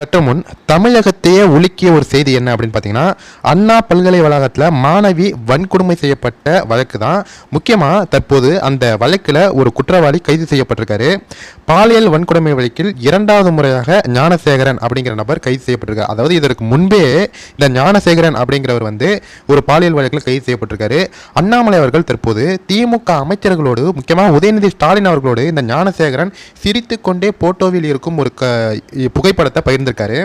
சற்று முன் தமிழகத்தையே உலுக்கிய ஒரு செய்தி என்ன அப்படின்னு பார்த்தீங்கன்னா, அண்ணா பல்கலைக்கழகத்தில் மாணவி வன்கொடுமை செய்யப்பட்ட வழக்கு தான். முக்கியமாக தற்போது அந்த வழக்கில் ஒரு குற்றவாளி கைது செய்யப்பட்டிருக்காரு. பாலியல் வன்கொடுமை வழக்கில் 2வது முறையாக ஞானசேகரன் அப்படிங்கிற நபர் கைது செய்யப்பட்டிருக்காரு. அதாவது இதற்கு முன்பே இந்த ஞானசேகரன் அப்படிங்கிறவர் ஒரு பாலியல் வழக்கில் கைது செய்யப்பட்டிருக்காரு. அண்ணாமலை அவர்கள் தற்போது திமுக அமைச்சர்களோடு, முக்கியமாக உதயநிதி ஸ்டாலின் அவர்களோடு இந்த ஞானசேகரன் சிரித்து கொண்டே போட்டோவில் இருக்கும் ஒரு புகைப்படத்தை பகிர்ந்திருக்காரு.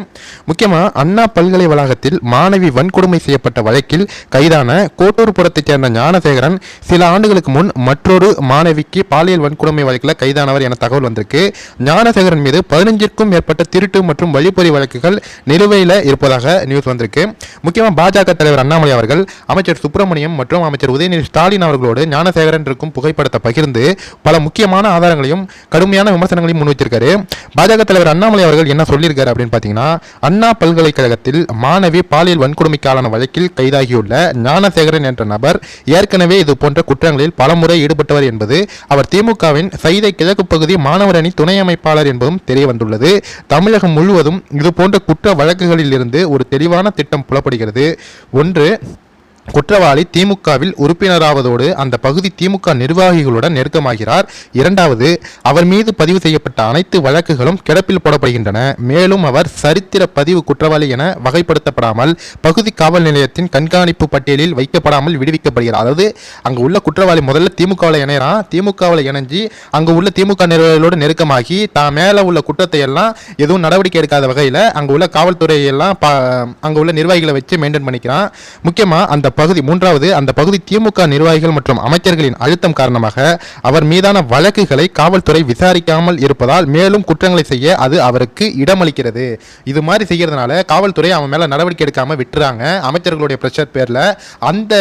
முக்கியமாக அண்ணா பல்கலை வளாகத்தில் மாணவி வன்கொடுமை செய்யப்பட்ட வழக்கில் கைதான கோட்டூர்புரத்தைச் சேர்ந்த ஞானசேகரன் சில ஆண்டுகளுக்கு முன் மற்றொரு மாணவிக்கு பாலியல் வன்கொடுமை வழக்கில் கைதானவர் என தகவல் வந்திருக்கு. ஞானசேகரன் மீது 15க்கும் மேற்பட்ட திருட்டு மற்றும் வழிப்பறி வழக்குகள் நிலுவையில் இருப்பதாக நியூஸ் வந்திருக்கு. முக்கியமாக பாஜக தலைவர் அண்ணாமலை அவர்கள் அமைச்சர் சுப்பிரமணியம் மற்றும் அமைச்சர் உதயநிதி ஸ்டாலின் அவர்களோடு ஞானசேகரன் இருக்கும் புகைப்படத்தை பகிர்ந்து பல முக்கியமான ஆதாரங்களையும் கடுமையான விமர்சனங்களையும் முன்வைத்திருக்காரு. பாஜக தலைவர் அண்ணாமலை அவர்கள் என்ன சொல்லியிருக்காரு அப்படின்னு பார்த்தீங்கன்னா, அண்ணா பல்கலைக்கழகத்தில் மாணவி பாலியல் வன்கொடுமைக்கான வழக்கில் கைதாகியுள்ள ஞானசேகரன் என்ற நபர் ஏற்கனவே இது போன்ற குற்றங்களில் பலமுறை ஈடுபட்டவர் என்பது, அவர் திமுகவின் சைதை கிழக்கு பகுதி மாணவர் அணி துணை அமைப்பாளர் என்பதும் தெரிய வந்துள்ளது. தமிழகம் முழுவதும் இதுபோன்ற குற்ற வழக்குகளில் இருந்து ஒரு தெளிவான திட்டம் புலப்படுகிறது. ஒன்று, குற்றவாளி திமுகவில் உறுப்பினராவதோடு அந்த பகுதி திமுக நிர்வாகிகளுடன் நெருக்கமாகிறார். 2வது, அவர் மீது பதிவு செய்யப்பட்ட அனைத்து வழக்குகளும் கிடப்பில் போடப்படுகின்றன. மேலும் அவர் சரித்திர பதிவு குற்றவாளி என வகைப்படுத்தப்படாமல் பகுதி காவல் நிலையத்தின் கண்காணிப்பு பட்டியலில் வைக்கப்படாமல் விடுவிக்கப்படுகிறார். அதாவது அங்கு உள்ள குற்றவாளி முதல்ல திமுகவில் இணையறான். திமுகவில் இணைஞ்சி அங்கு உள்ள திமுக நிர்வாகிகளோடு நெருக்கமாகி தான் மேலே உள்ள குற்றத்தை எல்லாம் எதுவும் நடவடிக்கை எடுக்காத வகையில் அங்கு உள்ள காவல்துறையெல்லாம் அங்கு உள்ள நிர்வாகிகளை வச்சு மெயின்டைன் பண்ணிக்கிறான். முக்கியமாக அந்த பகுதி 3வது, அந்த பகுதி திமுக நிர்வாகிகள் மற்றும் அமைச்சர்களின் அழுத்தம் காரணமாக அவர் மீதான வழக்குகளை காவல்துறை விசாரிக்காமல் இருப்பதால் மேலும் குற்றங்களை செய்ய அது அவருக்கு இடமளிக்கிறது. இது மாதிரி செய்யறதுனால காவல்துறை அவன் மேல நடவடிக்கை எடுக்காம விட்டுறாங்க. அமைச்சர்களுடைய பிரஷர் பேர்ல அந்த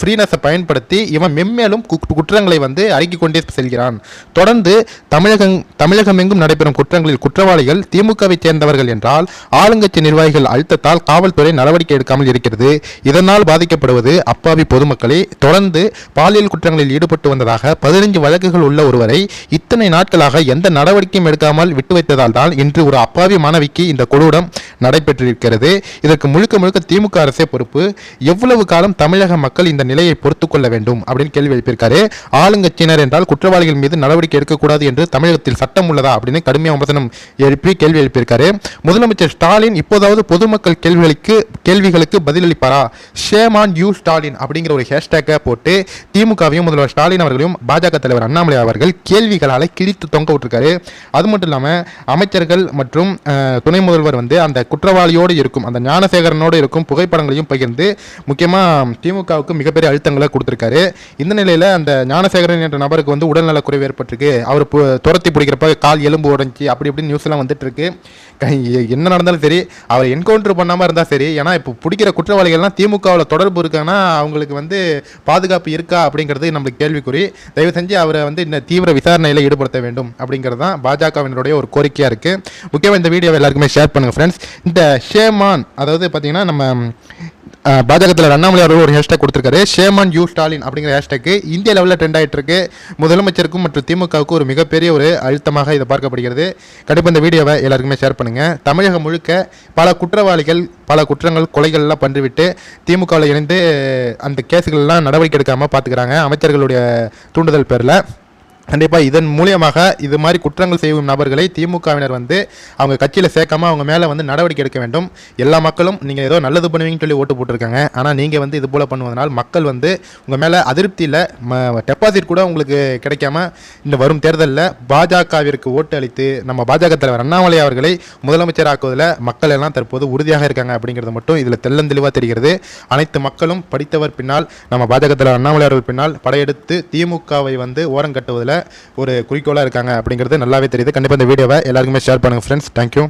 ஃப்ரீனஸை பயன்படுத்தி இவன் மென்மேலும் குற்றங்களை அடுக்கிக் கொண்டே செல்கிறான். தொடர்ந்து தமிழகம் எங்கும் நடைபெறும் குற்றங்களில் குற்றவாளிகள் திமுகவை சேர்ந்தவர்கள் என்றால் ஆளுங்கட்சி நிர்வாகிகள் அழுத்தத்தால் காவல்துறை நடவடிக்கை எடுக்காமல் இருக்கிறது. இதனால் பாதிக்கப்படுவது அப்பாவி பொதுமக்களே. தொடர்ந்து பாலியல் குற்றங்களில் ஈடுபட்டு வந்ததாக 15 வழக்குகள் உள்ள ஒருவரை இத்தனை நாட்களாக எந்த நடவடிக்கையும் எடுக்காமல் விட்டு வைத்ததால் தான் இன்று ஒரு அப்பாவி மாணவிக்கு இந்த கொடூரம் நடைபெற்றிருக்கிறது. இதற்கு முழுக்க முழுக்க திமுக அரசே பொறுப்பு. எவ்வளவு காலம் தமிழக மக்கள் இந்த நிலையை பொறுத்துக் கொள்ள வேண்டும் அப்படின்னு கேள்வி எழுப்பியிருக்காரு. ஆளுங்கட்சியினர் என்றால் குற்றவாளிகள் மீது நடவடிக்கை எடுக்கக்கூடாது என்று தமிழகத்தில் சட்டம் உள்ளதா அப்படின்னு கடுமையாக விமர்சனம் எழுப்பி கேள்வி எழுப்பியிருக்காரு. முதலமைச்சர் ஸ்டாலின் இப்போதாவது பொதுமக்கள் கேள்விகளுக்கு பதிலளிப்பாரா? ஷேம் ஆன் யூ ஸ்டாலின் அப்படிங்கிற ஒரு ஹேஷ்டேக்கை போட்டு திமுகவையும் முதல்வர் ஸ்டாலின் அவர்களையும் பாஜக தலைவர் அண்ணாமலை அவர்கள் கேள்விகளால் கிழித்து தொங்க விட்டுருக்காரு. அது மட்டும் இல்லாமல் அமைச்சர்கள் மற்றும் துணை முதல்வர் அந்த குற்றவாளியோடு இருக்கும், அந்த ஞானசேகரனோடு இருக்கும் புகைப்படங்களையும் பகிர்ந்து முக்கியமாக திமுகவுக்கு மிகப்பெரிய அழுத்தங்களை கொடுத்துருக்காரு. இந்த நிலையில் அந்த ஞானசேகரன் என்ற நபருக்கு உடல்நலக்குறைவு ஏற்பட்டிருக்கு. அவர் துரத்தி பிடிக்கிறப்ப கால் எலும்பு உடைஞ்சி அப்படி இப்படி நியூஸ்லாம் வந்துட்டு இருக்கு. என்ன நடந்தாலும் சரி, அவர் என்கவுண்டர் பண்ணாமல் இருந்தால் சரி. ஏன்னா இப்போ பிடிக்கிற குற்றவாளிகள்லாம் திமுகவில் தொடர்பு இருக்காங்கன்னா அவங்களுக்கு பாதுகாப்பு இருக்கா அப்படிங்கிறது நம்மளுக்கு கேள்விக்குறி. தயவு செஞ்சு அவரை இந்த தீவிர விசாரணையில் ஈடுபடுத்த வேண்டும் அப்படிங்கிறது தான் பாஜகவினருடைய ஒரு கோரிக்கையாக இருக்குது. முக்கியமாக இந்த வீடியோவை எல்லாருக்குமே ஷேர் பண்ணுங்கள் ஃப்ரெண்ட்ஸ். இந்த ஷேமான், அதாவது பார்த்தீங்கன்னா நம்ம பாஜக தலைவர் அண்ணாமலை அவர்கள் ஒரு ஹேஷ்டாக் கொடுத்துருக்காரு. ஷேம் ஆன் யூ ஸ்டாலின் அப்படிங்கிற ஹேஷ்டாக் இந்திய லெவலில் ட்ரெண்ட் ஆகிட்டு இருக்கு. முதலமைச்சருக்கும் மற்றும் திமுகவுக்கும் ஒரு மிகப்பெரிய ஒரு அழுத்தமாக இதை பார்க்கப்படுகிறது. கண்டிப்பாக இந்த வீடியோவை எல்லாருக்குமே ஷேர் பண்ணுங்கள். தமிழகம் முழுக்க பல குற்றவாளிகள் பல குற்றங்கள் கொலைகள்லாம் பண்ணிவிட்டு திமுகவில் இணைந்து அந்த கேஸுகள்லாம் நடவடிக்கை எடுக்காமல் பார்த்துக்கிறாங்க அமைச்சர்களுடைய தூண்டுதல் பேரில். கண்டிப்பாக இதன் மூலியமாக இது மாதிரி குற்றங்கள் செய்யும் நபர்களை திமுகவினர் அவங்க கட்சியில் சேர்க்காம அவங்க மேலே நடவடிக்கை எடுக்க வேண்டும். எல்லா மக்களும் நீங்கள் ஏதோ நல்லது பண்ணுவீங்கன்னு சொல்லி ஓட்டு போட்டிருக்காங்க. ஆனால் நீங்கள் இது போல் பண்ணுவதனால் மக்கள் உங்கள் மேலே அதிருப்தியில் டெபாசிட் கூட உங்களுக்கு கிடைக்காம இந்த வரும் தேர்தலில் பாஜகவிற்கு ஓட்டு அளித்து நம்ம பாஜக தலைவர் அண்ணாமலை அவர்களை முதலமைச்சர் ஆக்குவதில் மக்கள் எல்லாம் தற்போது உறுதியாக இருக்காங்க அப்படிங்கிறது மட்டும் இதில் தெளிவாக தெரிகிறது. அனைத்து மக்களும் படித்தவர் பின்னால், நம்ம பாஜக தலைவர் அண்ணாமலை அவர்கள் பின்னால் படையெடுத்து திமுகவை ஓரம் கட்டுவதில் ஒரு குறிக்கோளாக இருக்காங்க அப்படிங்கிறது நல்லாவே தெரியுது. கண்டிப்பாக இந்த வீடியோவை எல்லாருக்குமே ஷேர் பண்ணுங்கள் ஃப்ரெண்ட்ஸ். தேங்க்யூ.